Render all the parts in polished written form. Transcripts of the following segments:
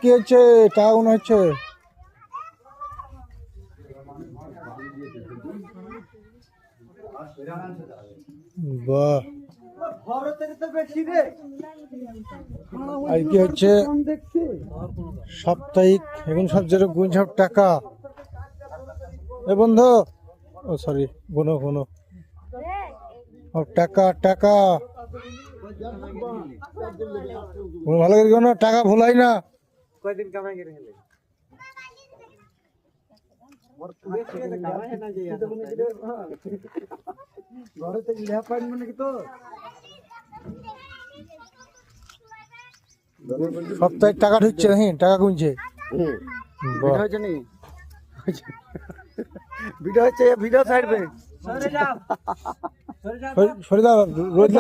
কি হচ্ছে? টাকা মনে হচ্ছে বাহ। আর কি হচ্ছে সাপ্তাহিক এখন সব যেরকম গুণ সব টাকা। এ বন্ধু, ও সরি, গুনো গুনো টাকা টাকা ভালো করে গুনো, টাকা ভুলাই না। কয়দিন কামাই করে গেলে ঘরে থেকে লেহা পাইন মানে কি তো সপ্তাহে টাকা ঢুকছে নাকি? টাকা গুনছে ভিডিও হচ্ছে, ভিডিও ছাড়বে। সরে দাও, রোজ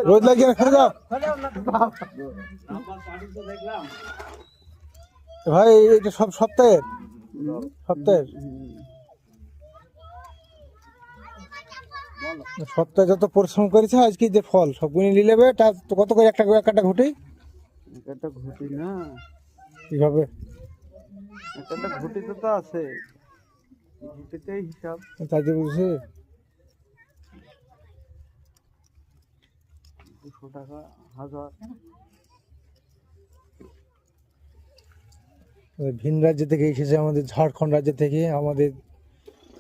রোজ লাগিয়ে সরে দাও ভাই। এটা সব সপ্তাহের সপ্তাহে যত পরিশ্রম করেছে আজকে যে ফল সব গুনে নিয়ে নেবে। তা তো কত করে একটা ঘুটি? একটা ঘুটি না, কিভাবে একটা ঘুটি তো আছে, ঘুটিতেই হিসাব। তাই যে বুঝছি 200 টাকা 1000। ভিন রাজ্য থেকে এসেছে, আমাদের ঝাড়খণ্ড রাজ্য থেকে আমাদের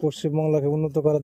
পশ্চিমবাংলাকে উন্নত করার